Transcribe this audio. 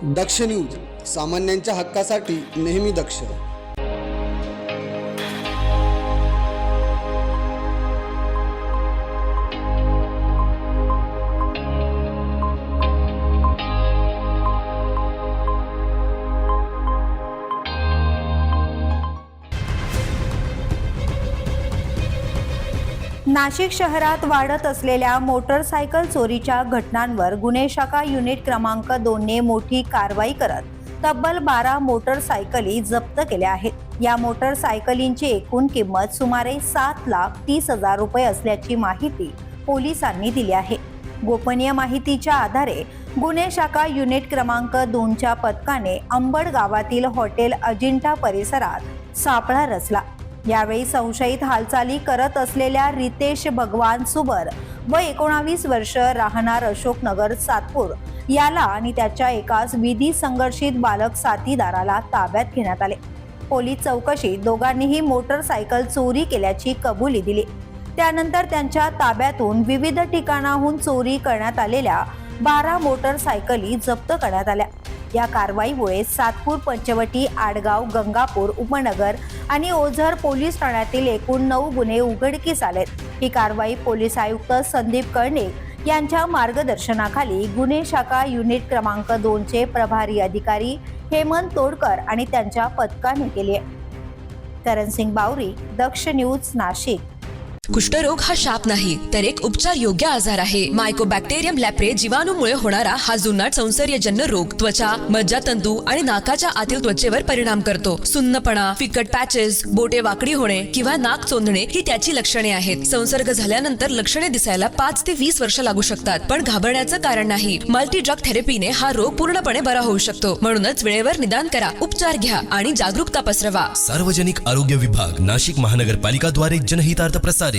दक्ष news, सामान्यांच्या हक्कासाठी नेहमी दक्ष. नाशिक शहरात वाढत असलेल्या मोटरसायकल चोरीच्या घटनांवर गुन्हे शाखा युनिट क्रमांक 2 ने मोठी कारवाई करत तब्बल 12 मोटरसायकली जप्त केल्या आहेत. या मोटरसायकलींची एकूण किंमत सुमारे 7,30,000 रुपये असल्याची माहिती पोलिसांनी दिली आहे. गोपनीय माहितीच्या आधारे गुन्हे शाखा युनिट क्रमांक 2च्या पथकाने अंबड गावातील हॉटेल अजिंठा परिसरात सापळा रचला. यावेळी संशयित हालचाली करत असलेल्या रितेश भगवान सुबर व 19 वर्ष राहणार अशोकनगर सातपूर याला आणि त्याच्या एकाच विधी संघर्षित बालक साथीदाराला ताब्यात घेण्यात आले. पोलीस चौकशीत दोघांनीही मोटरसायकल चोरी केल्याची कबुली दिली. त्यानंतर त्यांच्या ताब्यातून विविध ठिकाणाहून चोरी करण्यात आलेल्या 12 मोटरसायकली जप्त करण्यात आल्या. या कारवाईमुळे सातपूर, पंचवटी, आडगाव, गंगापूर उपनगर आणि ओझर पोलीस ठाण्यातील एकूण 9 गुन्हे उघडकीस आलेत. ही कारवाई पोलीस आयुक्त संदीप कर्णिक यांच्या मार्गदर्शनाखाली गुन्हे शाखा युनिट क्रमांक 2चे प्रभारी अधिकारी हेमंत तोडकर आणि त्यांच्या पथकाने केली आहे. करणसिंग बावरी, दक्ष न्यूज, नाशिक. कुष्ठरोग हा शाप नाही तर एक उपचार योग्य आजार आहे. मायकोबॅक्टेरियम लॅप्रे जीवाणूमुळे होणारा हा जुनाट संसर्गजन्य रोग त्वचा, मज्जातंतू आणि नाकाच्या आतील त्वचेवर परिणाम करतो. सुन्नपणा, फिकट पॅचेस, बोटे वाकडी होणे किंवा नाक चोंदणे ही त्याची लक्षणे आहेत. संसर्ग झाल्यानंतर लक्षणे दिसायला 5 ते 20 वर्ष लागू शकतात, पण घाबरण्याचं कारण नाही. मल्टी ड्रग थेरपीने हा रोग पूर्णपणे बरा होऊ शकतो. म्हणूनच वेळेवर निदान करा, उपचार घ्या आणि जागरूकता पसरवा. सार्वजनिक आरोग्य विभाग, नाशिक महानगरपालिका द्वारे जनहितार्थ प्रसारित.